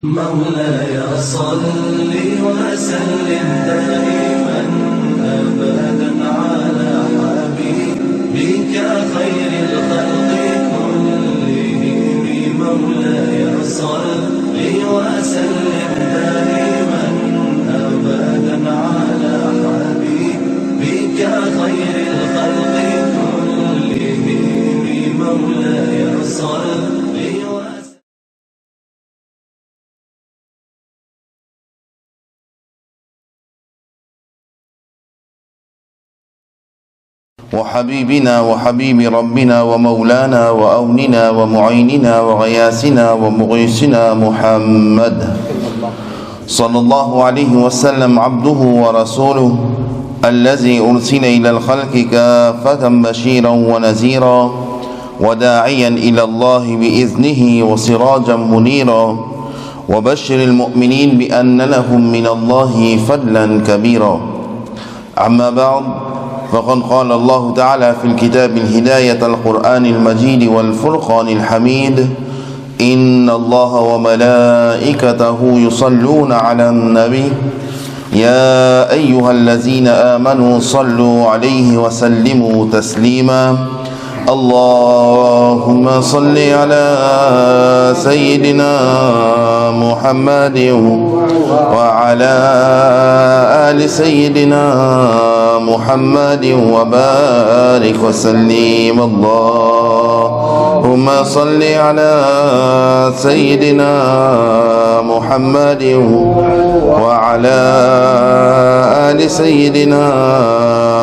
مولاي صل وسلم دائما أبدا على حبيبك خير الخلق كلهم. مولاي صل وسلم دائما أبدا على حبيبك خير الخلق كلهم. مولاي صل وحبيبنا وحبيب ربنا ومولانا وأوننا ومعيننا وغياثنا ومغيثنا محمد صلى الله عليه وسلم عبده ورسوله الذي أرسل إلى الخلق كافة بشيرا ونذيرا وداعيا إلى الله بإذنه وسراجا منيرا وبشر المؤمنين بأن لهم من الله فضلا كبيرا. أما بعد، فقد قال الله تعالى في الكتاب الهداية القرآن المجيد والفرقان الحميد: إن الله وملائكته يصلون على النبي يا أيها الذين آمنوا صلوا عليه وسلموا تسليما. اللهم صل على سيدنا محمد وعلى آل سيدنا محمد وبارك وسلم. اللهم صل على سيدنا محمد وعلى آل سيدنا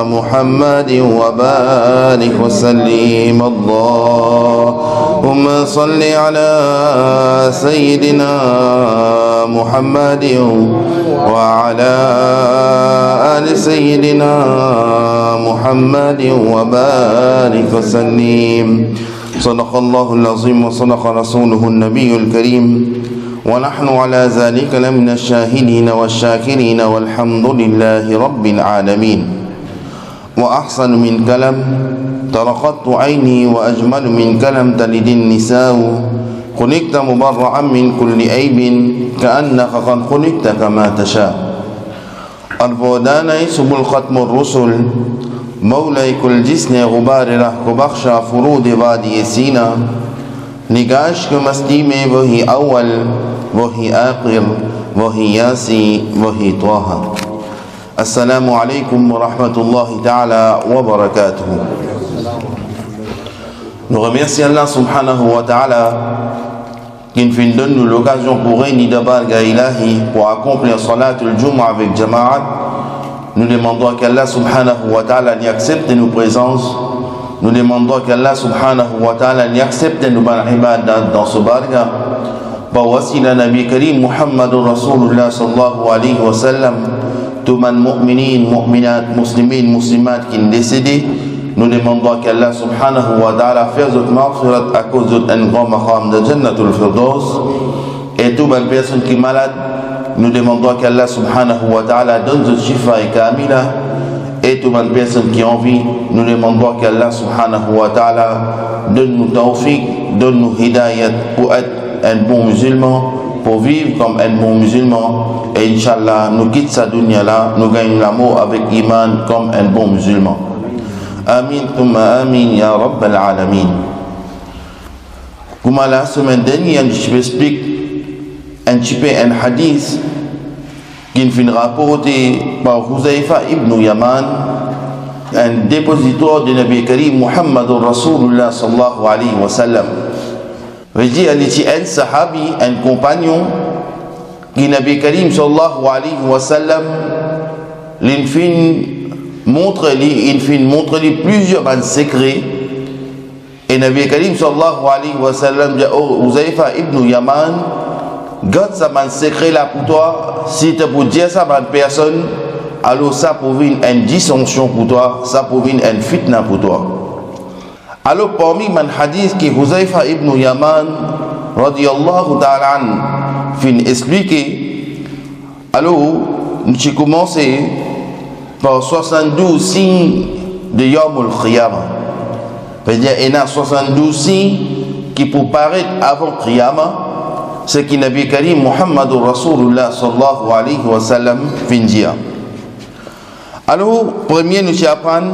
محمد وبارك وسلم. اللهم صل على سيدنا محمد وعلى آل سيدنا محمد وبارك وسلم. صدق الله العظيم وصدق رسوله النبي الكريم، ونحن على ذلك لمن الشاهدين والشاكرين، والحمد لله رب العالمين. وأحسن من كلام طرقت عيني، وأجمل من كلام تلد النساء. خلقت مبرعا من كل عيب، كأنك قد خلقت كما تشاء. الفوداني سبل ختم الرسل، مولاي كل جسن غبار رحك بخشى فرود وادي سينا. نگاش کے مستی میں وہی اول وہی آخر وہی یاسی وہی طه. السلام عليكم ورحمة الله تعالى وبركاته. Nous remercions Allah subhanahu wa ta'ala qui nous donne l'occasion pour réunir d'abord Ilahi pour accomplir Salat al-Jumu'ah avec Jama'at. Nous demandons qu'Allah subhanahu wa ta'ala y accepte nos présences. Nous demandons qu'Allah subhanahu wa ta'ala y accepte nos ibadat dans ce barga. Par wasila Nabi Karim Muhammadur Rasulullah sallallahu alayhi wa sallam. Tous les mu'minin, mu'minat, muslimin, muslimat qui sont décédés, nous demandons qu'Allah subhanahu wa ta'ala fasse notre maghfirat à cause d'un grand maqam de Jannatul Firdaus. Et toutes les personnes qui sont malades, nous demandons qu'Allah subhanahu wa ta'ala donne notre shifa et kamila. Et toutes les personnes qui ont envie, nous demandons qu'Allah subhanahu wa ta'ala donne nous tawfiq, donne nous hidayat pour être un bon musulman, pour vivre comme un bon musulman. Et Inch'Allah, nous quittons sa dunya là, nous gagnons l'amour avec iman comme un bon musulman. Amin, thumma amin, ya Rabbal Alamin. Comme la semaine dernière, je vais expliquer un petit peu un hadith qui est rapporté par Huzaifa ibn Yaman, un dépositoire de Nabi Karim Muhammadur Rasulullah sallallahu alayhi wa sallam. Il dit, il était un sahabi, un compagnon, qui Nabi Karim sallallahu alayhi wa sallam, il montre plusieurs secrets. Et Nabi Karim sallallahu alayhi wa sallam dit, oh Huzaifa ibn Yaman, garde ça un secret là pour toi. Si tu peux dire ça à une personne, alors ça provient une dissension pour toi, ça provient une fitna pour toi. Alors parmi les hadiths que Huzaifa ibn Yaman radiyallahu ta'ala an fin expliqué, alors nous avons commencé par 72 signes de Yawm al-Qiyamah. C'est-à-dire il y a 72 signes qui pour paraître avant Qiyamah, ce qui Nabi Karim Muhammadur Rasulullah sallallahu alayhi wa sallam findia. Alors, premier nous apprendre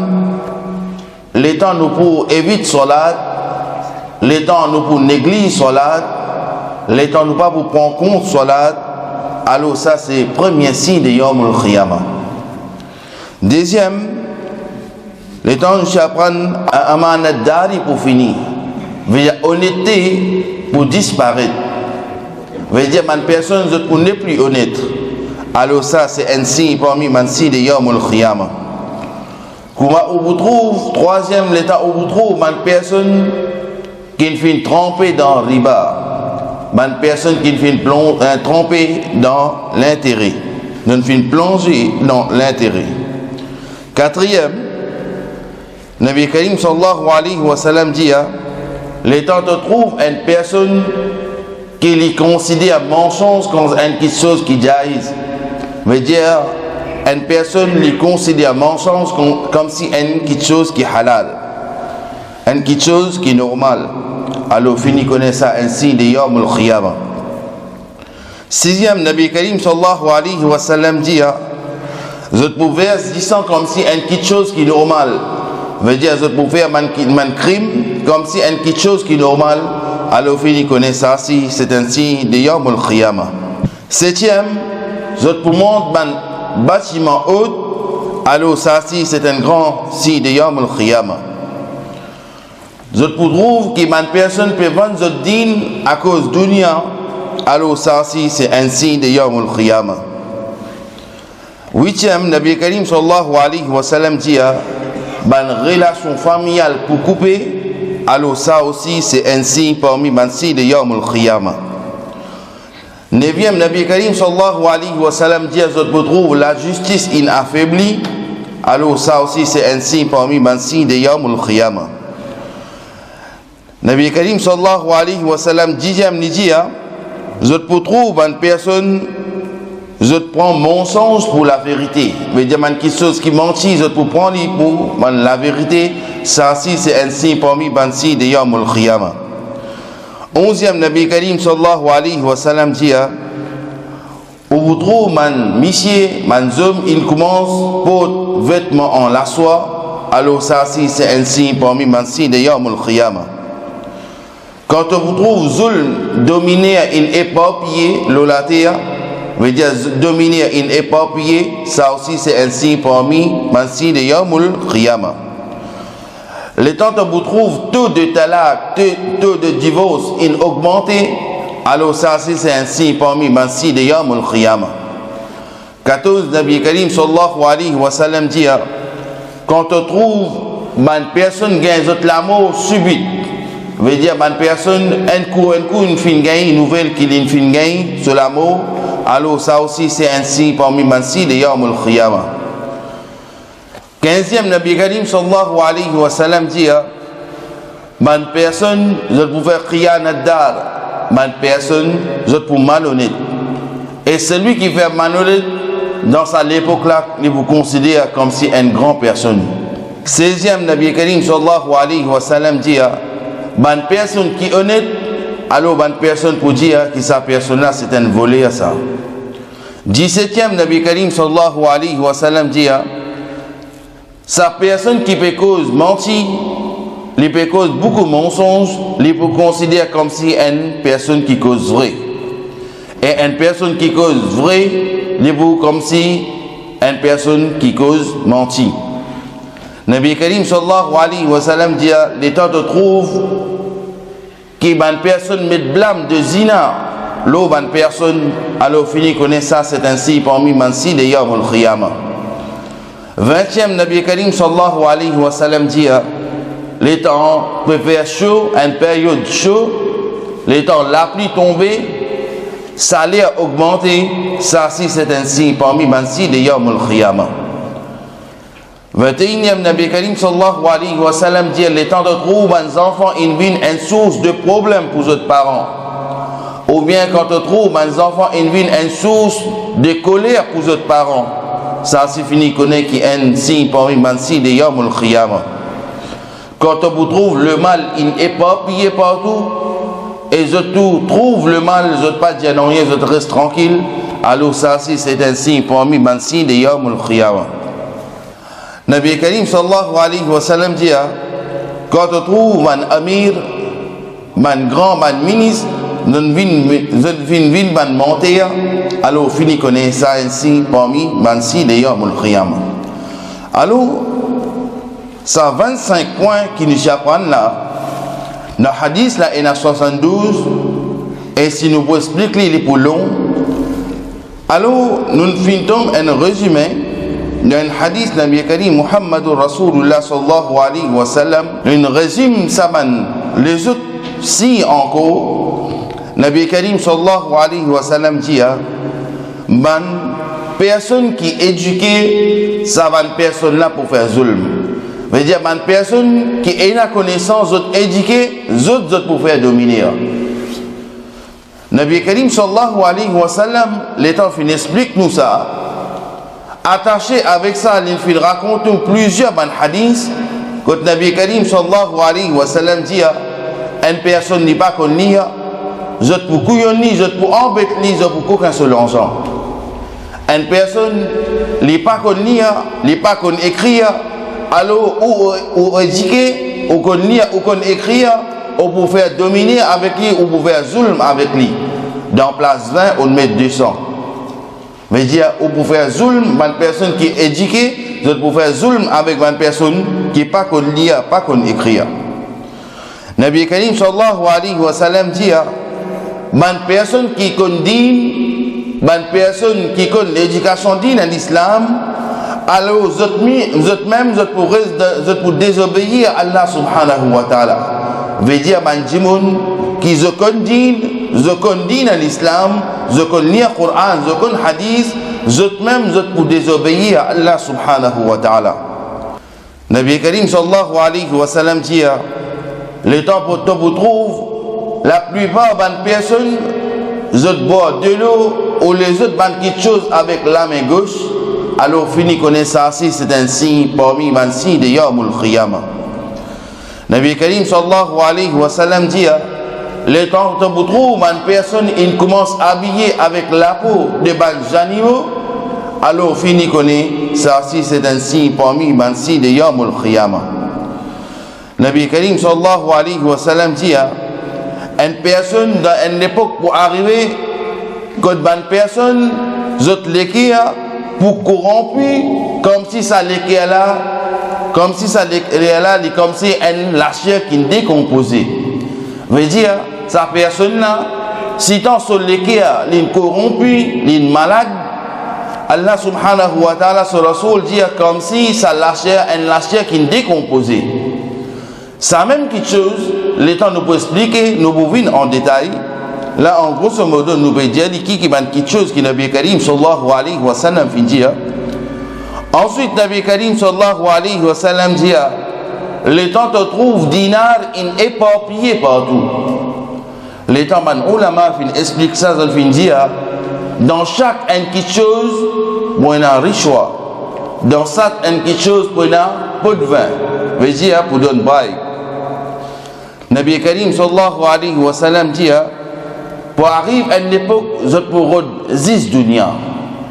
les temps nous pour éviter salat, les temps nous pour négliger salat, les temps nous pas pour prendre compte salat. Alors ça c'est premier signe de Yawm al-Qiyamah. Deuxième, les temps nous apprendre amanat dari pour finir. Veut dire honnêteté pour disparaître. Veut dire une personne pour n'est plus honnête. Alors ça c'est un signe parmi les signes de Yawm al-Qiyamah. Comment on vous trouve, troisième l'état où vous trouve une personne qui finit trempée dans le riba, une personne qui finit trempée dans l'intérêt, qui finit plongée dans l'intérêt. Quatrième, Nabi Karim sallallahu alayhi wa sallam dit, l'état te trouve une personne qui les considère mensonge comme une chose qui jaillit, veut dire une personne les considère mensonge comme si une chose qui est halal, une chose qui est normale. Alors fini connaît ça ainsi de Yawm al-Qiyamah. Sixième, Nabi Karim sallallahu alayhi wa sallam dit, je pouvais disant comme si une chose qui est normale, veut dire je pouvais faire un crime comme si une chose qui est normale. Alors fini connaît ça si c'est ainsi de Yawm al-Qiyamah. Septième, je peux montrer bâtiment haut, alors ça si c'est un grand signe de Yawm al-Qiyamah. Je trouve qu'une personne peut vendre son din à cause de dunya, alors ça si c'est un signe de Yawm al-Qiyamah. Huitième, Nabi Karim sallallahu alayhi wa sallam dit, une relation familiale pour couper, alors ça aussi c'est un signe parmi les signes de Yawm al-Qiyamah. Neuvième, Nabi Karim sallallahu alayhi wa sallam dit, je trouve la justice inaffaiblie, alors ça aussi c'est un signe parmi les signes de Yawm al-Qiyamah. Nabi Karim sallallahu alayhi wa sallam dixième dit, je trouve une personne, je prends mensonge pour la vérité, veut dire quelque chose qui mentit, je peux prendre pour la vérité, ça aussi c'est un signe parmi les signes de Yawm al-Qiyamah. Onzième, Nabi Karim sallallahu alayhi wa sallam dit, où vous trouvez man monsieur, man homme, il commence pour vêtements en la soie, alors ça aussi c'est un signe parmi les signes de Yawm al-Qiyamah. Quand on vous trouve zulm dominer une éparpillée, l'olatea, veut dire dominer une éparpillée, ça aussi c'est un signe parmi les signes de Yawm al-Qiyamah. Le temps où vous trouvez taux de talaq, taux de divorce augmenté, alors ça c'est un signe parmi les signes de Yawm al-Qiyamah. 14, Nabi Karim sallallahu alayhi wa sallam dit, quand on trouve une personne gagne la mort subite, veut dire une personne un coup une fin gagne une nouvelle qui une fin gagne sur la mort, alors ça aussi c'est un signe parmi les signes de Yawm al-Qiyamah. 15e, Nabi Karim sallallahu alayhi wa sallam dit, une personne, je pouvais crier à Nadar, une personne, je peux malhonnête. Et celui qui fait malhonnête, dans sa époque là, il vous considère comme si une grande personne. 16e, Nabi Karim sallallahu alayhi wa sallam dit, une personne qui est honnête, alors une personne pour dire que sa personne là c'est un volé à ça. 17e, Nabi Karim sallallahu alayhi wa sallam dit, sa personne qui peut cause mentir, il peut cause beaucoup de mensonges, il peut considérer comme si une personne qui cause vrai. Et une personne qui cause vrai, il peut comme si une personne qui cause mentir. Nabi Karim sallallahu alayhi wa sallam dit, l'état te trouve qu'une personne met blâme de zina, l'autre une personne, alors fini connaît ça, c'est ainsi parmi les signes de Yawm al-Qiyamah. 20e, Nabi Karim sallallahu alayhi wa sallam dit, les temps peut faire chaud, une période chaude, les temps la pluie tombée, salaire augmenté, ça si c'est un signe parmi les signes de Yawm al-Qiyamah. 21e, Nabi Karim sallallahu alayhi wa sallam dit, les temps de trouver les enfants une vie une source de problème pour les parents. Ou bien quand on trouve les enfants une vie une source de colère pour les parents. Ça c'est fini connaît qui est un signe parmi les signes de Yawm al-Qiyamah. Quand on vous trouve le mal, il est éparpillé partout, et je trouve le mal, je ne pas dire non, je reste tranquille, alors ça c'est un signe parmi les signes de Yawm al-Qiyamah. Nabi Karim sallallahu alayhi wa sallam dit, quand on trouve un amir, un grand, un ministre, une ville, un monté, alors fini connaître ça un signe parmi les signes de Yawm al-Qiyamah. Alors, ça 25 points qui nous apprennent là, dans le hadith là, il y a 72, et si nous pouvons expliquer les pour long, alors nous finissons un résumé dans un hadith Nabi Karim Muhammadur Rasulullah sallallahu alayhi wa sallam. Nous résume ça, les autres si encore. Nabi Karim sallallahu alayhi wa sallam dit, personne qui est éduquée, ça va une personne là pour faire zulm. Veut dire, une personne qui a la connaissance, autres éduquée, autres pour faire dominer. Nabi Karim sallallahu alayhi wa sallam, l'état fin explique nous ça. Attaché avec ça, il raconte plusieurs hadiths. Quand Nabi Karim sallallahu alayhi wa sallam dit, une personne n'est pas connue, autres pour couillonner, autres pour embêter, autres pour qu'un seul enfant. Une personne n'est pas connue, n'est pas connue écrire, alors ou éduquer, ou qu'on lire, ou qu'on écrire, ou pour faire dominer avec lui, ou pour faire zulm avec lui. Dans place 20, on met 200. Veut dire, ou pour faire zulm, une personne qui est éduquée, pour faire zulm avec une personne qui n'est pas qu'on lire, pas qu'on écrire. Nabi Karim sallallahu alayhi wa sallam dit, une personne qui condamne, une personne qui connaît l'éducation dîne en islam, alors vous même pour désobéir à Allah subhanahu wa ta'ala. Veut dire qui se condamne à l'islam, je connais le Coran, je connais le hadith, vous même pour désobéir à Allah subhanahu wa ta'ala. Nabi Karim sallallahu alayhi wa sallam dit, le temps pour vous trouve, la plupart des personnes, je bois de l'eau, ou les autres bandent quelque chose avec la main gauche, alors fini connaître ça, c'est un signe parmi les signes de Yawm al-Qiyamah. Nabi Karim sallallahu alayhi wa sallam dit, le temps où vous trouvez une personne, il commence à habiller avec la peau de bons animaux, alors fini connaître ça, c'est un signe parmi les signes de Yawm al-Qiyamah. Nabi Karim sallallahu alayhi wa sallam dit, une personne dans une époque pour arriver, quand une personne, zot l'équerre pour corrompre, comme si ça l'équerre là, comme si ça l'équerre là, comme si une la chair qui est décomposée. Veut dire, sa personne là, si tant sur l'équerre, il est corrompu, il est malade, Allah subhanahu wa ta'ala, sur Rasoul dit comme si ça la chair, une la chair qui est décomposée. Ça même quelque chose, le temps nous peut expliquer, nous pouvons venir en détail. Là, en grosso modo, nous pouvons dire qui m'a quelque chose qui Nabi Karim sallallahu alayhi wa sallam fait dire. Ensuite, Nabi Karim sallallahu alayhi wa sallam dit, le temps te trouve dinar in éparpillé partout. Le temps man ulama fin explique ça, ça fin dire, dans chaque quelque chose, on a un richois. Dans chaque quelque chose, on a peu de vin. Veut dire pour donner bail. Nabi Karim sallallahu alayhi wa sallam dit, pour arriver à une époque, vous êtes pour 10 dunya.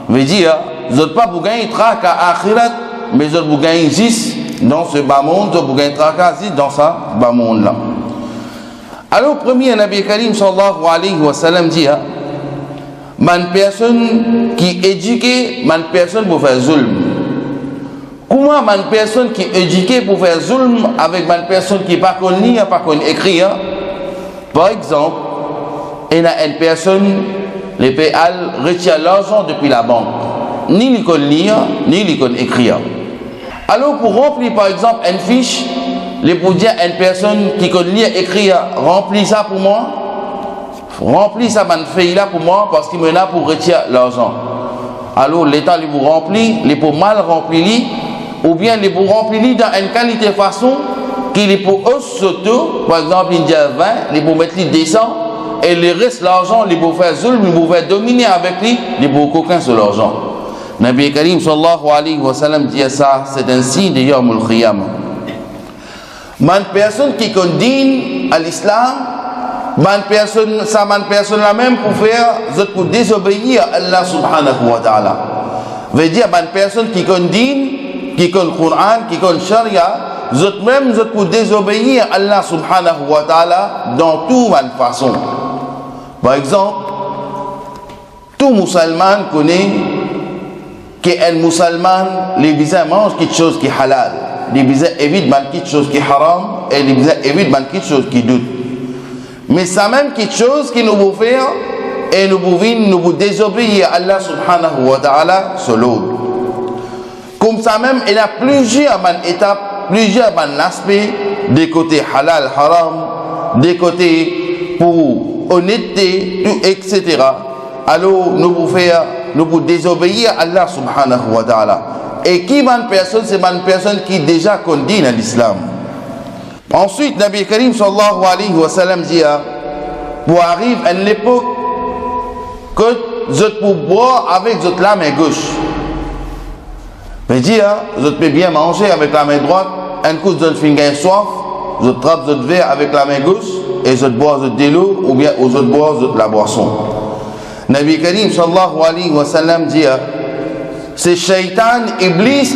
Veut dire, vous n'êtes pas pour gagner trac à akhirat, mais vous êtes pour gagner 10 dans ce bas monde, vous êtes pour gagner trac à 10 dans ce bas monde là. Alors, premier Nabi Karim sallallahu alayhi wa sallam dit, une personne qui est éduquée, une personne pour faire zulm. Comment une personne qui est éduquée pour faire zulm avec une personne qui n'est pas connue, pas connue écrire? Par exemple, il y a une personne, les PL retient l'argent depuis la banque. Ni les connaît lire, ni les connaît écrire. Alors pour remplir par exemple une fiche, les pour dire à une personne qui connaît lire, écrire, remplis ça pour moi, remplis ça man feuille là pour moi parce qu'il me là pour retirer l'argent. Alors l'État les vous remplit, les pour mal remplir, ou bien les pour remplir dans une qualité façon qu'il est pour eux surtout, par exemple il dit 20, les pour mettre les descend. Et le reste, l'argent, les pour faire zulm, les pour faire dominer avec lui, les pour coquin sur l'argent. Nabi Karim sallallahu alayhi wa sallam dit ça, c'est un signe de Yawm al-Qiyamah. Une personne qui condamne à l'islam, bonne personne la même pour faire, pour désobéir à Allah subhanahu wa ta'ala. Veut dire, bonne personne qui connaît din, qui connaît le Coran, qui connaît Sharia, même pour désobéir à Allah subhanahu wa ta'ala dans toute bonne façon. Par exemple, tout musulman connaît qu'un musulman, les visins mangent quelque chose qui est halal, les visins évitent quelque chose qui est haram, et les visins évitent quelque chose qui doute. Mais c'est même quelque chose qui nous veut faire et nous veut désobéir à Allah subhanahu wa ta'ala seul. Comme ça même, il y a plusieurs étapes, plusieurs aspects, des côtés halal, haram, des côtés pour honnêteté, etc. Alors nous pouvons désobéir à Allah subhanahu wa ta'ala. Et qui bonne personne, c'est une personne qui déjà condamne dans l'islam. Ensuite, Nabi Karim sallallahu alayhi wa sallam dit, pour arriver à une époque que vous pouvez boire avec votre la main gauche. Mais dit, vous pouvez bien manger avec la main droite, un coup vous avez soif, vous trappez votre verre avec la main gauche et vous boivez de l'eau ou bien vous boivez la boisson. Nabi Karim sallallahu alayhi wa sallam dit, c'est Shaitan, Iblis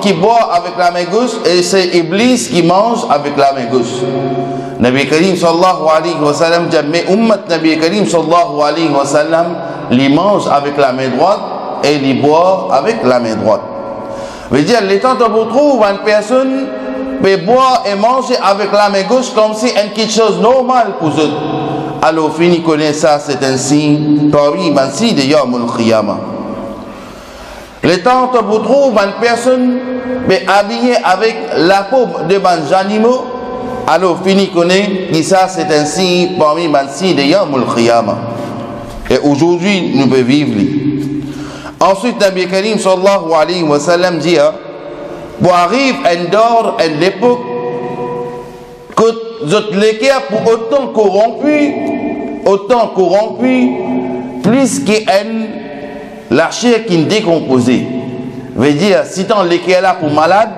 qui boit avec la main gauche et c'est Iblis qui mange avec la main gauche. Nabi Karim sallallahu alayhi wa sallam dit, mais ummat Nabi Karim sallallahu alayhi wa sallam, les mange avec la main droite et les boit avec la main droite. Veut dire, les temps où vous trouvez une personne peut boire et manger avec la main gauche comme si c'est quelque chose de normal pour eux. Alors, fini connaître ça, c'est un signe, terrible, un signe de Yawm al-Qiyamah. Le temps où vous trouvez une personne habillée avec la peau de bons animaux, alors fini connaître que ça c'est un signe parmi les signes de Yawm al-Qiyamah. Et aujourd'hui, nous pouvons vivre. Ensuite, Nabi Karim sallallahu alayhi wa sallam dit, pour arriver à une époque que vous l'équerre pour autant corrompu, plus qu'un la chair qui est décomposée. Veut dire, si tant l'équerre là pour malade,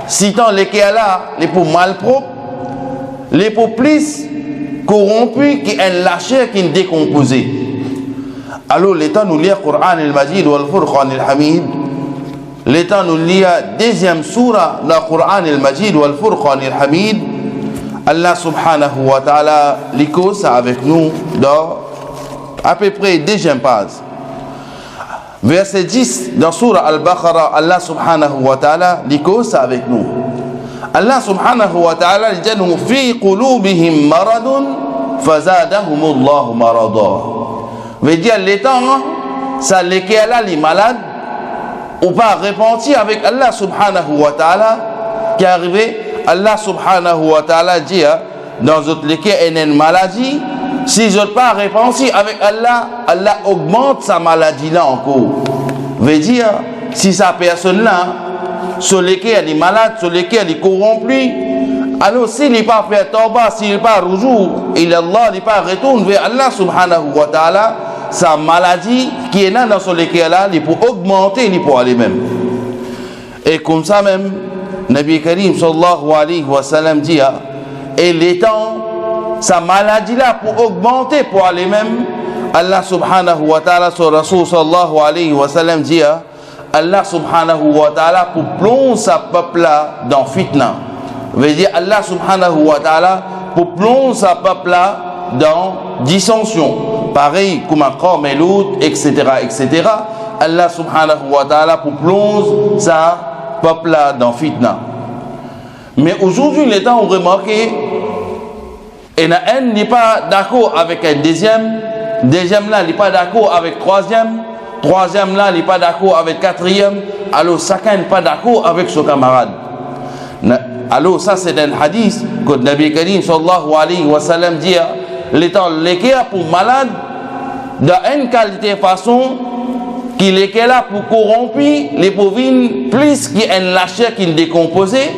si tant l'équerre là les pour malpropre, les pour plus corrompu qu'un la chair qui est décomposée. Alors, l'état nous lit le Coran al-Majid ou al-Furqan al-Hamid. L'état nous lit la deuxième surah dans le Coran al-Majid ou al-Furqan al-Hamid. Allah subhanahu wa ta'ala l'écho ça avec nous dans à peu près deuxième page. Verset 10 dans surah al-Baqarah, Allah subhanahu wa ta'ala l'écho ça avec nous. Allah subhanahu wa ta'ala dit nous fi qulubihim maradun fazadahumullahu marada. Veut dire les temps ça lesquels là les malades ou pas repentir avec Allah subhanahu wa ta'ala qui est arrivé. Allah subhanahu wa ta'ala dit dans autres lesquels il y a une maladie, si je ne pas repentir avec Allah, Allah augmente sa maladie là encore. Veut dire si sa personne là sur lesquels elle est malade, sur lesquels elle est corrompue, alors s'il n'est pas fait tawbah, s'il n'est pas rujou, il n'est pas retourne vers Allah subhanahu wa ta'ala, sa maladie qui est là dans ce lesquels là, il peut augmenter, il peut aller même. Et comme ça même, Nabi Karim sallallahu alayhi wa sallam dit, et les temps, sa maladie là pour augmenter, pour aller même, Allah subhanahu wa ta'ala, sur Rasul sallallahu alayhi wa sallam dit, Allah subhanahu wa ta'ala pour plonger sa peuple là dans fitna. Veut dire Allah subhanahu wa ta'ala pour plonger sa peuple là dans dissension. Pareil comme un corps meloud, etc., etc. Allah subhanahu wa ta'ala pour plonger sa peuple là dans fitna. Mais aujourd'hui, les temps ont remarqué, et un n'est pas d'accord avec un deuxième là n'est pas d'accord avec troisième là n'est pas d'accord avec quatrième, alors chacun n'est pas d'accord avec son camarade. Alors ça c'est un hadith que le Nabi Karim sallallahu alayhi wa sallam dit, l'étant l'équerre pour malade d'une qualité façon qu'il est là pour corrompu les bovines plus qu'il y a une chair qui est décomposée,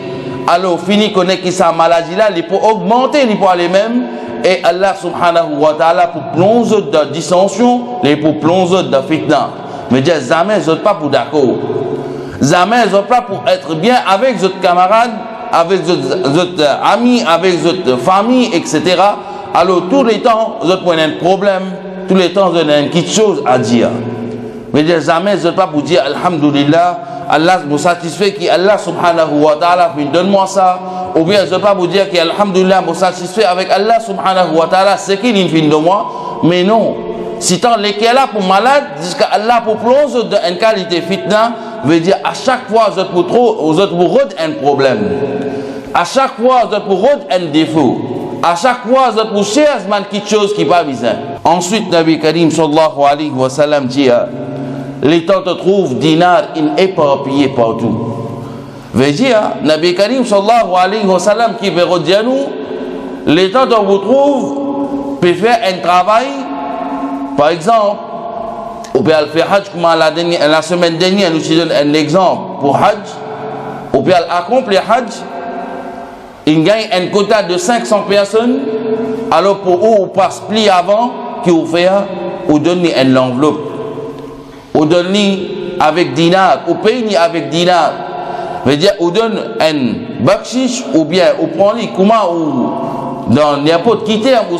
alors fini connaît que sa maladie là il peut augmenter, il peut aller même, et Allah subhanahu wa ta'ala pour plonger dans dissension, il pour plonger dans fitna. Mais dire jamais vous n'êtes pas pour d'accord, jamais vous n'êtes pas pour être bien avec votre camarade, avec votre ami, avec votre famille, etc. Alors, tous les temps, vous avez un problème, tous les temps, vous avez une petite chose à dire. Mais jamais, vous n'êtes pas pour dire, Alhamdulillah, Allah me satisfait, qu'Allah subhanahu wa ta'ala, donne-moi ça. Ou bien, vous n'êtes pas pour dire, qu'Alhamdulillah, me satisfait avec Allah subhanahu wa ta'ala, c'est qu'il est de moi. Mais non. Si tant les qui est là pour malade, jusqu'à Allah pour plonger dans une qualité fitna, veut dire à chaque fois vous êtes pour trop, vous êtes pour un problème. À chaque fois vous êtes pour un défaut. À chaque fois vous êtes pour chercher quelque chose qui va bien. Ensuite, Nabi Karim sallallahu alayhi wa sallam dit, les temps te trouvent dinar éparpillés partout. Veut dire, Nabi Karim sallallahu alayhi wa sallam qui veut dire nous, les temps te vous trouvent peut faire un travail. Par exemple, on peut faire Hajj comme la semaine dernière, nous donne un exemple pour Hajj. On peut accomplir Hajj, il gagne un quota de 500 personnes, alors pour eux, on passe plus avant, qui vous fait, on donne une enveloppe. On donne avec dinar, on paye avec dinar. Veut dire, on donne un bakshish, ou bien on prend comment ou dans n'importe qui terme, vous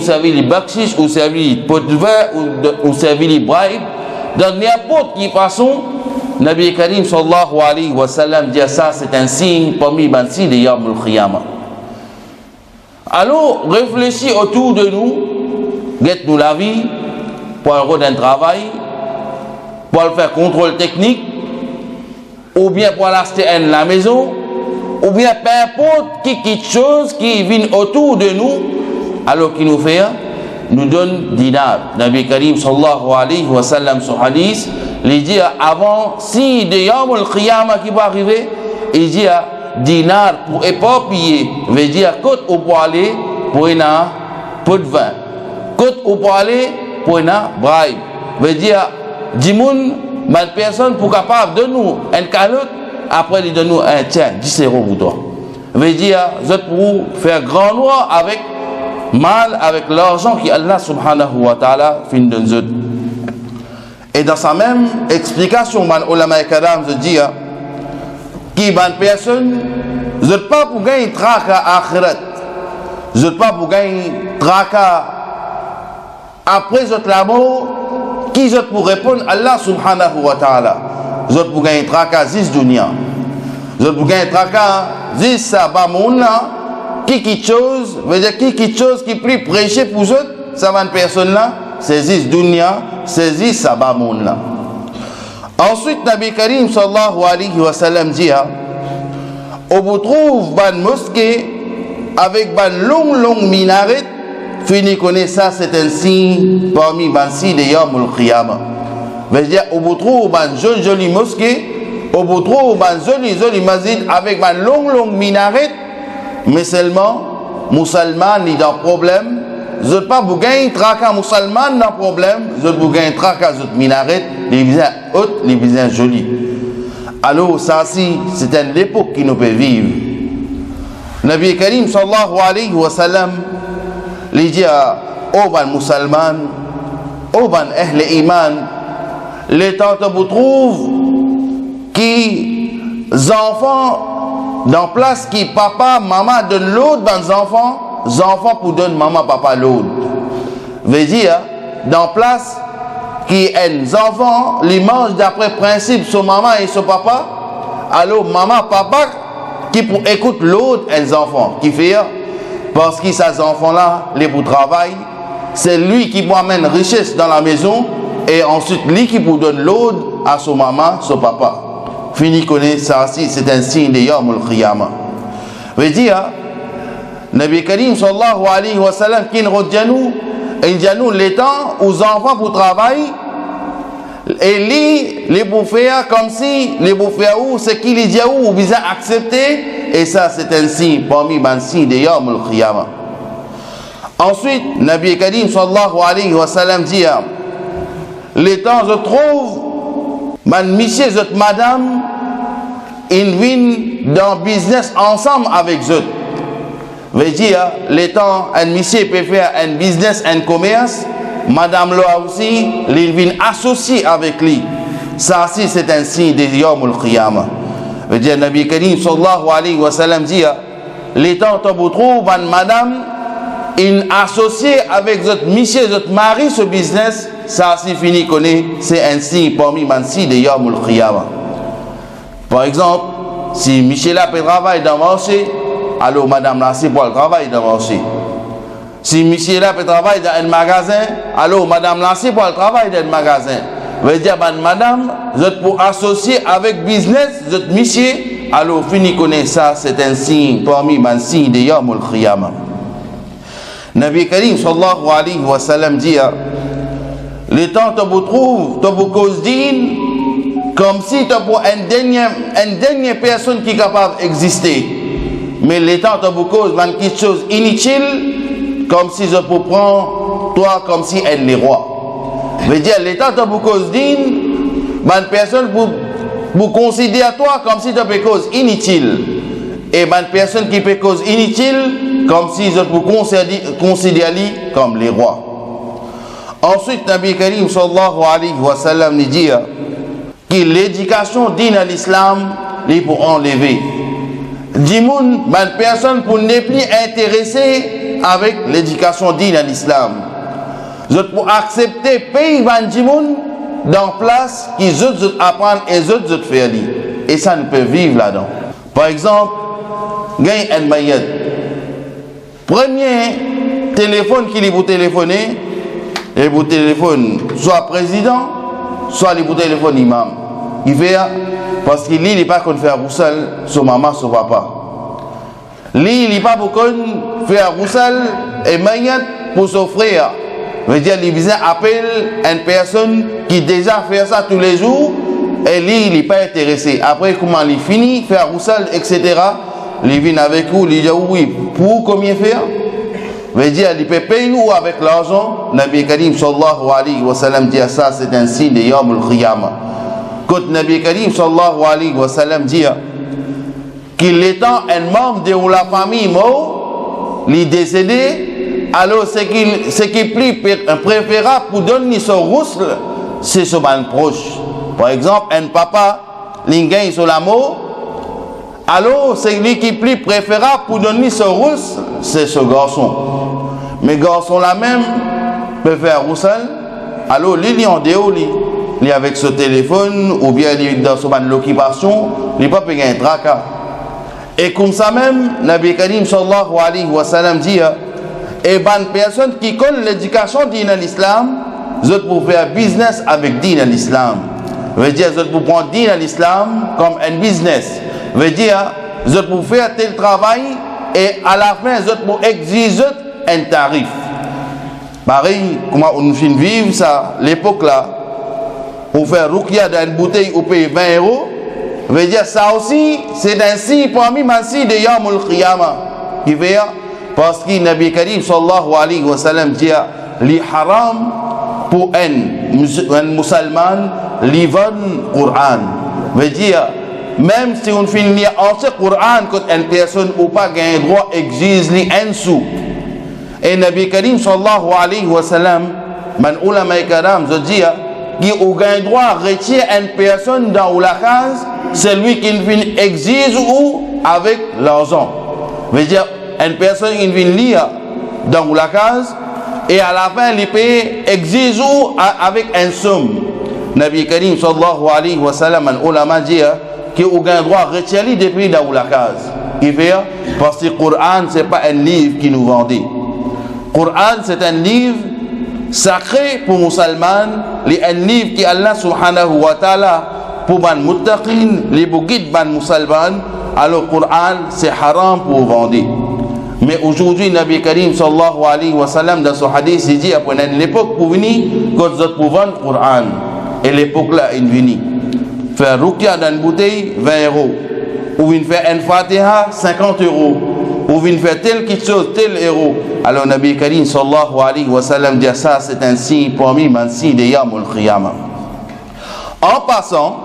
servez les bakshish, vous servez les pots de vin, vous servez les bribes. Dans n'importe quelle façon, Nabi Karim sallallahu alayhi wa sallam dit ça, c'est un signe parmi les signes de Yawm al-Qiyamah. Alors, réfléchis autour de nous, guette-nous la vie, pour avoir un travail, pour faire contrôle technique, ou bien pour l'acheter la maison, ou bien peu importe quelque chose qui vient autour de nous, alors qu'il nous fait, nous donne dinar. Nabi Karim sallallahu alayhi wa sallam, son hadith, il dit avant, si de Yawm al-Qiyamah qui va arriver, il dit dinar pour éparpiller, veut dire côte au pour aller pour un pot de vin, côte au pour aller pour un bribe, veut dire 10 personnes pour capable de nous un calotte. Après, il donne nous un tiens, 10 euros pour toi. Veut dire, vous êtes pour faire grand noir avec mal, avec l'argent qui Allah subhanahu wa ta'ala fin de nous. Et dans sa même explication, man ulama kadam se dit, qui ban personne, vous n'êtes pas pour gagner traka akhirat. Vous n'êtes pas pour gagner traka après votre l'amour, qui vous êtes pour répondre à Allah subhanahu wa ta'ala. Vous êtes pour gagner traka 10 dunya. Vous êtes pour gagner traka 10 sabamouna. Qui chose, veut dire qui chose qui prie prêcher pour eux, ça va une personne là, c'est 10 dunya, c'est 10 sabamouna. Ensuite, Nabi Karim sallallahu alayhi wa sallam dit, on vous trouve une mosquée avec une longue minaret, fini connaît ça, c'est un signe parmi les signes de Yawm al-Qiyamah. Veut dire, on vous trouve une jolie mosquée, on vous trouve une jolie masjid avec une longue minaret, mais seulement, musulman ni dans problème, je ne pas vous gagner traka musulman dans problème, je vous gagne traka zot minaret, les visins hautes, les visins jolis. Alors, ça aussi, c'est une époque qui nous peut vivre. Nabi Karim sallallahu alayhi wa sallam, il dit à Oban musulman, Oban ahl iman, les temps vous trouvent qui enfants dans place qui papa maman donne l'autre dans enfants pour donner maman papa l'autre. Veut dire dans place qui est enfants les mangent d'après principe sur maman et sur papa. Alors maman papa qui pour écoute l'autre les enfants qui fait parce que ces enfants là les pour travail c'est lui qui amène richesse dans la maison. Et ensuite, lui qui vous donne l'autre à son maman, son papa. Fini connaît ça aussi, c'est un signe de Yawm al-Qiyamah. Veut dire, Nabi Karim sallallahu alayhi wa sallam, qui nous dit nous les temps aux enfants pour travailler, et les pour faire comme si, les pour faire où, c'est qui les dit où, vous accepter, et ça c'est un signe, parmi les signes de Yawm al-Qiyamah. Ensuite, Nabi Karim sallallahu alayhi wa sallam dit, les temps je trouve, monsieur, madame, ils viennent dans le business ensemble avec eux. Veut dire, les temps, un monsieur peut faire un business, un commerce, madame là aussi, ils viennent associer avec lui. Ça aussi, c'est un signe de Yawm al-Qiyamah. Veut dire, Nabi Karim sallallahu alayhi wa sallam dit, les temps je trouve, madame, il associe avec votre monsieur, votre mari ce business, ça c'est fini connaît, c'est un signe parmi mansi de Yawmul Qiyamah. Par exemple, si Michel a travaille dans le marché, alors madame là c'est pour le travail dans le marché. Si Michel a travaille dans un magasin, alors madame là c'est pour le travail dans le magasin. Veut dire madame, vous êtes pour associer avec business, vous êtes monsieur, alors fini connaît ça, c'est un signe parmi mansi de Yawmul Qiyamah. Nabi Karim sallallahu alayhi wa sallam dit le temps que vous trouvez, que vous cause d'île, comme si tu pour une dernière personne qui est capable d'exister. Mais le temps que vous cause quelque chose inutile, comme si je peux prendre toi comme si elle est roi. Veut dire le temps que vous cause d'île, une personne vous considère toi comme si tu peux cause inutile. Et une personne qui peut cause inutile, comme si je vous considère comme les rois. Ensuite, Nabi Karim sallallahu alayhi wa sallam nous dit que l'éducation digne à l'islam est pour enlever. Dimoun, une personne pour ne plus intéresser avec l'éducation digne à l'islam. Je pour accepter pays van dimoun dans place qui je apprendre et je faire. Et ça ne peut vivre là-dedans. Par exemple, gagne un mayad. Premier téléphone qu'il vous téléphoner, et vous téléphone soit président, soit vous téléphone imam. Il fait parce qu'il n'est pas qu'on fait à Roussel, son maman, son papa. Lui, il n'est pas pour qu'on fait à Roussel et mayad pour son frère. Veut dire, il appelle une personne qui déjà fait ça tous les jours, et lui, il n'est pas intéressé. Après, comment il finit, faire Roussel, etc., il vient avec vous, il dit oui, pour combien faire? Veut dire, il peut payer nous avec l'argent. Nabi Karim sallallahu alayhi wa sallam dit ça, c'est un signe de Yawmul Qiyamah. Quand Nabi Karim sallallahu alayhi wa sallam dit qu'il est temps un membre de la famille mort, il est décédé, alors ce qui est plus préférable pour donner son roussel, c'est son proche. Par exemple, un papa, il gagne sur la mort, alors c'est lui qui est plus préférable pour donner son rousse, c'est ce garçon. Mais garçon là même peut faire roussel, alors lui est en dehors, il est avec ce téléphone ou bien il est dans son occupation, il n'est pas payé un tracas. Et comme ça même, Nabi Karim sallallahu alayhi wa sallam dit et bonne personne qui connaît l'éducation din à l'islam, vous pour faire business avec din à l'islam. Veut dire vous pour prendre din à l'islam comme un business. Veut dire, vous êtes pour faire tel travail et à la fin, vous êtes pour exiger un tarif. Pareil, comment on finit vivre ça, l'époque là, pour faire rukia dans une bouteille, on paye 20 €. Veut dire, ça aussi, c'est ainsi parmi mansi de Yawmul Qiyamah. Qui veut parce que Nabi Karim sallallahu alayhi wa sallam dit, li haram pour un musulman, li von Qur'an. Veut dire, même si on finit en ce Coran, quand une personne ou pas gagne droit, exige un sou. Et Nabi Karim sallallahu alayhi wa sallam, man ulama karam, je dis, qui ou gagne droit, retient une personne dans la case, c'est lui qui exige ou avec l'argent. Veut dire, une personne qui vient lire dans la case, et à la fin, il peut exige ou avec un somme. Nabi Karim sallallahu alayhi wa sallam, man ulama dit, qui ont un droit de retirer depuis dans la case. Parce que le Coran, ce n'est pas un livre qui nous vendait. Le Coran, c'est un livre sacré pour les musulmans, un livre qui Allah subhanahu wa ta'ala pour les muttaqin, les guides les musulmans. Alors le Coran, c'est haram pour vendre. Mais aujourd'hui, Nabi Karim sallallahu alayhi wa sallam, dans son hadith, il dit après l'époque pour venir, quand vous êtes pour vendre le Coran. Et l'époque là, il vient. Faire rukia dans une bouteille, 20 €. Ou vient faire un fatiha, 50 €. Ou vient faire telle chose, tel euro. Alors Nabi Karim sallallahu alayhi wa sallam dit ça, c'est un signe parmi les signes de Yawmul Qiyamah. En passant,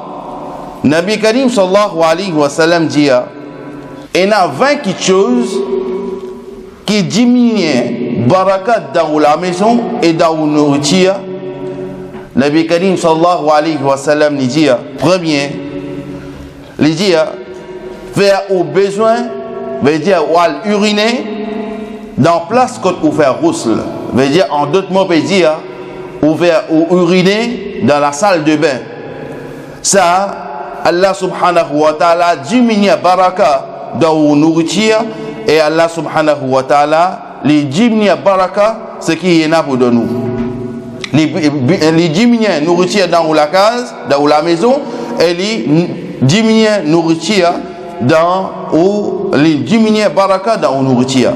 Nabi Karim sallallahu alayhi wa sallam dit il y a 20 choses qui diminuent barakat dans la maison et dans la nourriture. Nabi Karim sallallahu alayhi wa sallam dit premier, il dit faire au besoin, veut dire ou uriner, dans place quand vous faire roussel, veut dire en d'autres mots, veut dire ou uriner dans la salle de bain. Ça, Allah subhanahu wa ta'ala diminue baraka dans la nourriture et Allah subhanahu wa ta'ala les diminue baraka ce qui est là pour nous. Les diminue nourriture dans la case, dans la maison et les diminue nourriture les diminue baraka dans la nourriture.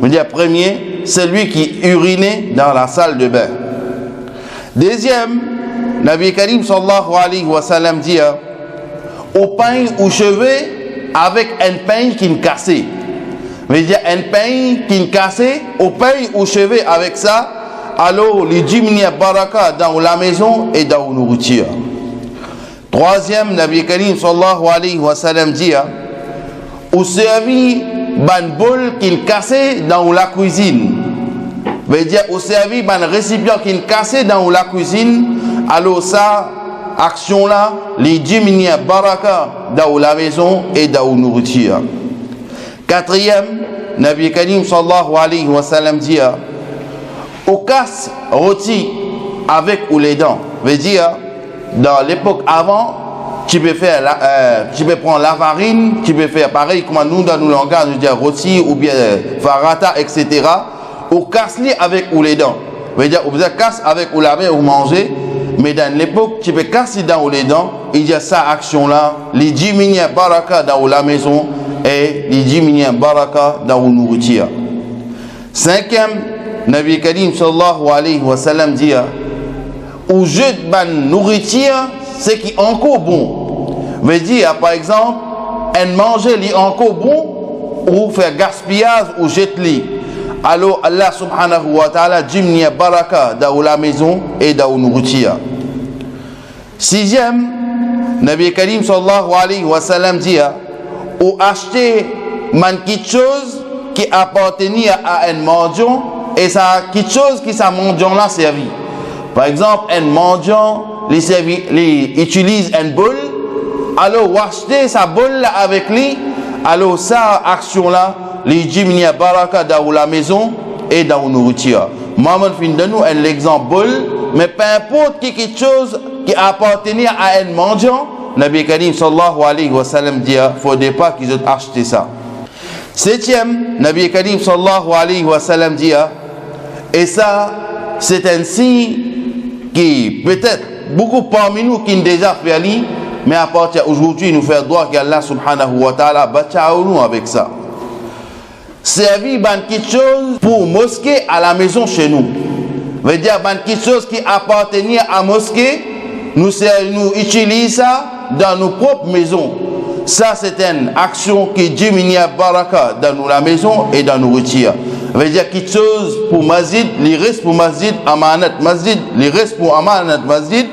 Je dire premier, celui qui urinait dans la salle de bain. Deuxième, Nabi Karim sallallahu alayhi wa sallam dit au pain ou cheveux avec un pain qui est cassé. Mais il y a un pain qui est cassé, au pain ou cheveux avec ça, alors les diminue baraka dans la maison et dans la nourriture. Troisième, Nabi Karim sallallahu alayhi wa sallam dit au servi ban bol qui est cassé dans la cuisine. Veut dire au servi ban récipient qui est cassé dans la cuisine, alors ça action là les diminue baraka dans la maison et dans la nourriture. Quatrième, Nabi Karim sallallahu alayhi wa sallam dit au casse rôti avec ou les dents. Veut dire dans l'époque avant tu peux faire tu peux prendre la farine, tu peux faire pareil comme nous dans nos langages, nous dire rôti ou bien farata, etc. Au casse-li avec ou les dents. Veut dire, vous casse avec ou la main ou manger, mais dans l'époque, tu peux casser dans ou les dents, il y a ça action-là, les diminue baraka dans la maison et les diminue baraka dans la nourriture. Cinquième, Nabi Karim sallallahu alayhi wa sallam dit, ou jette ban nourriture, c'est qui est encore bon. Veut dire, par exemple, un manger li encore bon, ou faire gaspillage ou jette-li. Alors Allah subhanahu wa ta'ala diminue baraka dans la maison et dans la nourriture. Sixième, Nabi Karim sallallahu alayhi wa sallam dit ou acheter quelque chose qui appartenait à un mendiant et ça quelque chose qui ça mendiant l'a servi. Par exemple, un mendiant les utilise un bol, alors acheter sa bol avec lui, alors ça action là les diminue baraka dans la maison et dans la nourriture. Maman fin de nous un exemple, mais peu importe quelque chose qui appartenait à un mendiant, Nabi Karim sallallahu alayhi wa sallam dit, il ne faudrait pas qu'ils aient acheté ça. Septième, Nabi Karim sallallahu alayhi wa sallam dit, et ça, c'est un signe qui peut-être beaucoup parmi nous qui ont déjà fait lui, mais à partir d'aujourd'hui, nous faisons droit qu'Allah subhanahu wa ta'ala bâtira nous avec ça. Servir quelque chose pour mosquée à la maison chez nous. Veut dire quelque chose qui appartenait à mosquée, nous utilisons ça dans nos propres maisons. Ça c'est une action qui diminue baraka dans la maison et dans nos nourriture. Veut dire quelque chose pour masjid, les restes pour masjid, amanat masjid, les restes pour amanat masjid.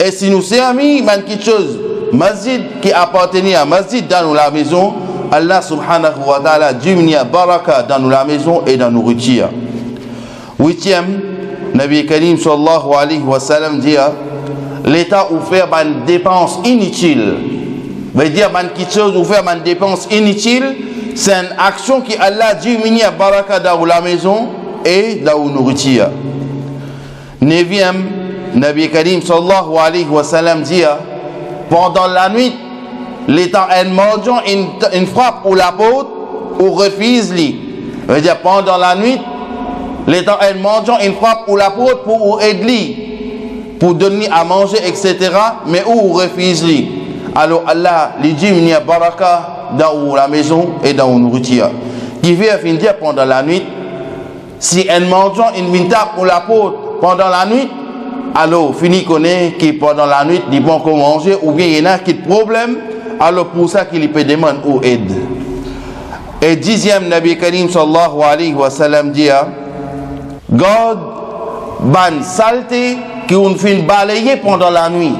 Et si nous servons quelque chose masjid qui appartenait à masjid dans la maison, Allah subhanahu wa ta'ala diminue baraka dans la maison et dans la nourriture. Huitième, Nabi Karim sallallahu alayhi wa sallam dit l'État ouvert une dépense inutile. Veut dire quelque chose ouvert une dépense inutile, c'est une action qui Allah diminue baraka dans la maison et dans la nourriture. Neuvième, Nabi Karim sallallahu alayhi wa sallam dit pendant la nuit, l'étant un mendiant, une frappe ou la porte, ou refuse-lui. Veut dire pendant la nuit, l'étant un mendiant, une frappe ou la porte pour aider, pour donner à manger, etc. Mais ou refuse-lui. Alors Allah lui diminue baraka dans la maison et dans la nourriture. Qui vient finir pendant la nuit, si un mendiant, une tape ou la porte pendant la nuit, alors fini connaît qui pendant la nuit, il bon qu'on manger, ou bien il y en a qui problème. Alors pour ça qu'il peut demander ou aide. Et dixième, Nabi Karim sallallahu alayhi wa sallam dit God ban saleté qui on fait balayer pendant la nuit.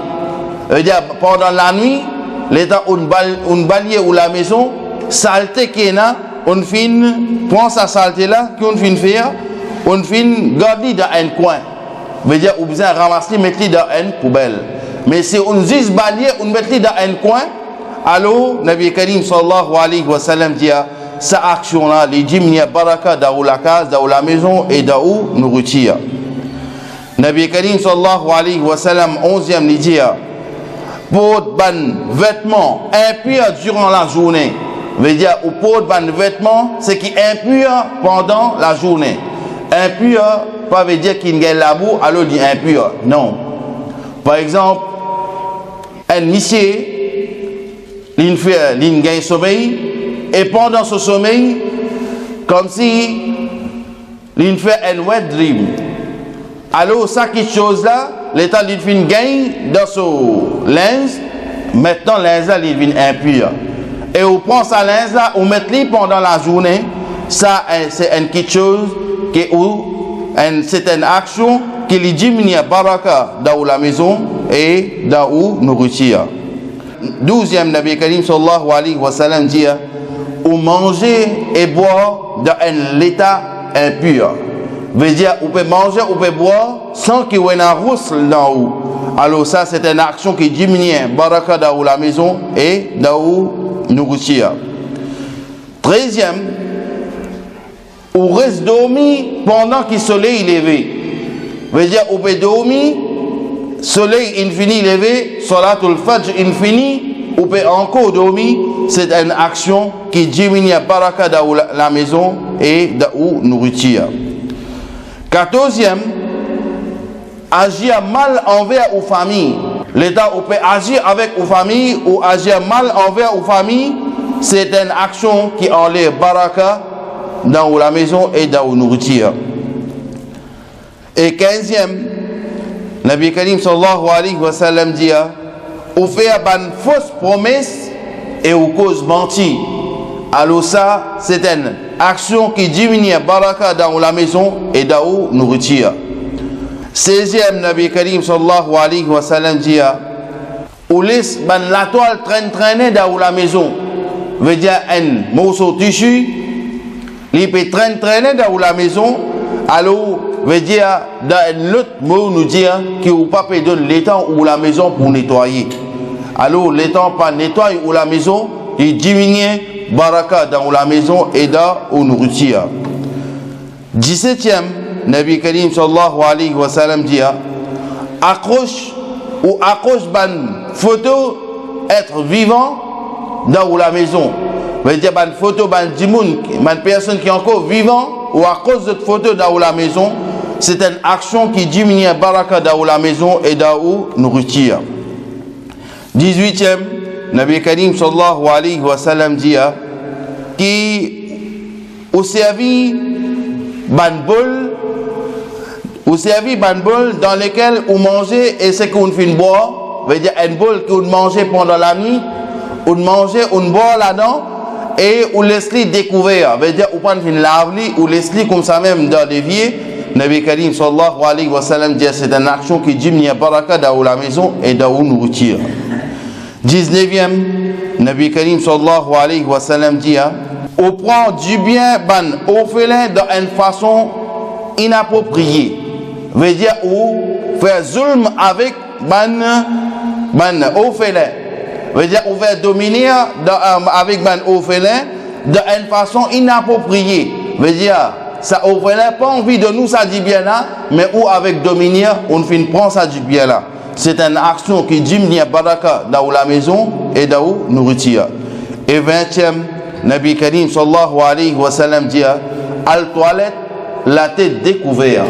C'est-à-dire pendant la nuit, l'état on balaye ou la maison, saleté qui est là, on fait prend sa saleté là, qu'on fait faire, on fait garder dans un coin. Veut dire on besoin ramasser mettre dans une poubelle. Mais si on dit balayer, on met dans un coin. Alors, Nabi Karim sallallahu alayhi wa sallam dit sa action là, les diminue baraka dans la case, dans la maison et dans nourriture. Nabi Karim sallallahu alayhi wa sallam 11e il dit pour ban vêtements impurs durant la journée. Veut dire ou pour ban vêtements c'est qui impur pendant la journée. Impur pas veut dire qu'il gagne la boue alors dit impur. Non. Par exemple un monsieur il gagne sommeil et pendant ce sommeil comme si il fait un wet dream. Alors ça quelque chose là l'état il fait une gagne dans son linge. Maintenant linge là il devient impur et on prend sa linge là on met lui pendant la journée. Ça c'est une quelque chose qui c'est une action qui lui diminue baraka dans la maison et dans la nourriture. 12e Nabi Karim sallallahu alayhi wa sallam dit ou manger et boire dans un état impur. Veut dire on peut manger, on peut boire sans qu'il y ait un roussel dans haut. Alors ça c'est une action qui diminue baraka dans la maison et dans la nourriture. 13e on reste dormi pendant que le soleil est levé. Veut dire on peut dormir soleil infini levé, salatul fajr infini, on peut encore dormir, c'est une action qui diminue baraka dans la maison et dans la nourriture. 14e, agir mal envers aux familles. L'État on peut agir avec aux familles ou agir mal envers aux familles, c'est une action qui enlève baraka dans la maison et dans la nourriture. Et 15e, Nabi Karim sallallahu alayhi wa sallam dit ou faire une fausse promesse et ou cause menti. Alors ça c'est une action qui diminue baraka dans la maison et dans la nourriture. 16e Nabi Karim sallallahu alayhi wa sallam dit ou laisse la toile traîner dans la maison. Veut dire un morceau de tissu il peut traîner dans la maison. Alors veut dire dans l'autre mot nous dire que vous pas donner l'étang ou la maison pour nettoyer. Alors l'étang pas nettoyer ou la maison, il diminue baraka dans la maison et dans la nourriture. 17e Nabi Karim sallallahu alayhi wa sallam dit accroche ban photo être vivant dans la maison. Veut dire ban photo ban dimoun ban personne qui est encore vivant ou à cause de cette photo dans la maison, c'est une action qui diminue baraka dans la maison et dans la nourriture. 18e, Nabi Karim sallallahu alayhi wa sallam dit qui au servi ban bol dans lequel on mangeait et ce qu'on fait boire, veut dire un bol qu'on mangeait pendant la nuit, on mangeait, on boit là-dedans. Et on laisse les découvert, veut dire on prend une lave-li, on laisse les comme ça même dans l'évier. Nabi Karim sallallahu alayhi wa sallam dit c'est une action qui diminue baraka dans la maison et dans la nourriture. 19e, Nabi Karim sallallahu alayhi wa sallam dit on prend du bien ban orphelin dans une façon inappropriée. Veut dire on fait zulm avec ban orphelin. Veut dire on va dominer avec un orphelin d'une façon inappropriée. Veut dire ça orphelin pas envie de nous ça dit bien là, mais ou avec dominer on fait prend ça du bien là. C'est une action qui diminue baraka dans la maison et dans la nourriture. Et 20e Nabi Karim sallallahu alayhi wa sallam dit al toilette la tête découverte.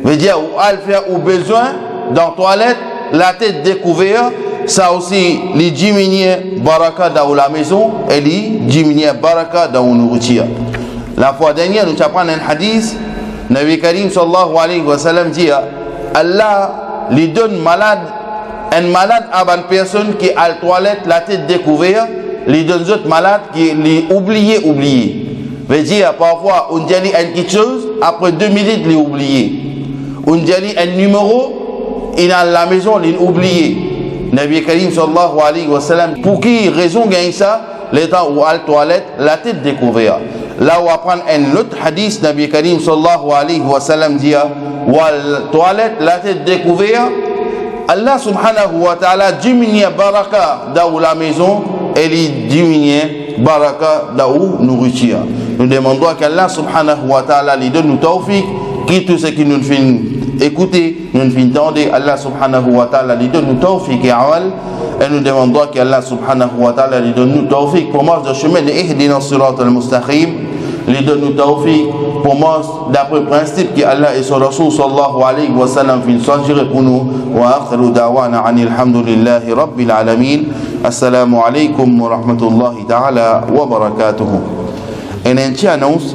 Veut dire ou al faire au besoin dans toilette la tête découverte. Ça aussi, les diminue baraka dans la maison et les diminue baraka dans la nourriture. La fois dernière, nous apprenons un hadith. Nabi Karim sallallahu alayhi wa sallam dit Allah lui donne un malade à une personne qui a la toilette, la tête découverte, lui donne d'autres malades qui l'ont oublié. Veut dire parfois, on dit quelque chose, après 2 minutes, il oublié. On dit un numéro, il a la maison, il oublié. Nabi Karim sallallahu alayhi wa sallam, pour qui raison gagne ça? L'état où à la toilette, la tête découverte. Là où apprend un autre hadith, Nabi Karim sallallahu alayhi wa sallam dit, ou à la toilette, la tête découverte, Allah subhanahu wa ta'ala diminue baraka dans la maison et il diminue baraka d'où nourriture. Nous demandons qu'Allah subhanahu wa ta'ala lui donne nous tawfiq, qui tout ce qui nous fait écouter, nous fait entendre, Allah subhanahu wa ta'ala lui donne nous tawfiq et awal. Et nous demandons qu'Allah subhanahu wa ta'ala lui donne nous tawfiq pour marcher le chemin de ihdina sirat al-mustaqim, lui donne nous tawfiq pour marcher d'après le principe que Allah et son Rasul sallallahu alayhi wa sallam fin s'agir pour nous. Wa akhiru da'wana anil hamdulillahi rabbil alamin. Assalamu alaikum wa rahmatullahi ta'ala wa barakatuhu. Et une petite annonce,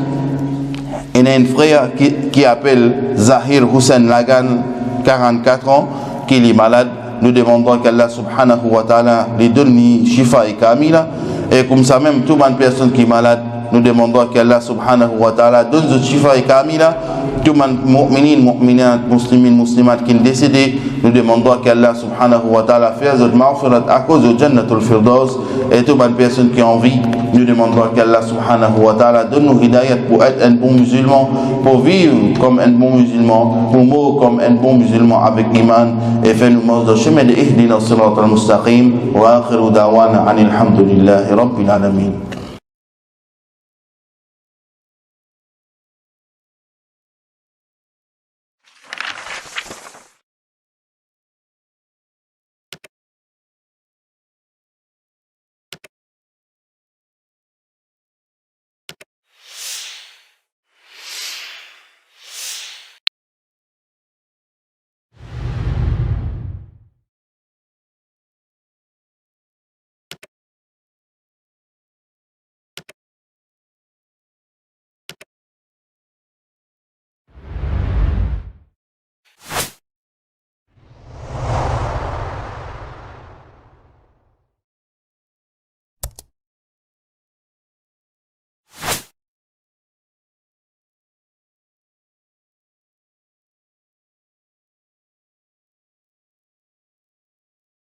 il y a un frère qui appelle Zahir Hussein Lagan, 44 ans, qui est malade. Nous demandons qu'Allah subhanahu wa ta'ala lui donne shifa et kamila. Et comme ça même, toute une personne qui est malade, nous demandons qu'Allah subhanahu wa ta'ala donne le shifa et kamila. Tout le mu'minin, mu'minat, muslimin, muslimat qui est décédé, nous demandons qu'Allah subhanahu wa ta'ala fasse notre ma'firat à cause de Jannatul Firdaus. Et toute une personne qui est en vie, nous demandons qu'Allah subhanahu wa ta'ala donne nous hidayat pour être un bon musulman, pour vivre comme un bon musulman, pour mourir comme un bon musulman avec iman, et faire nous marcher dans le chemin de ihdina sirat al-mustaqim. Wa akhiru da'wana anil hamdulillahi rabbil alamin.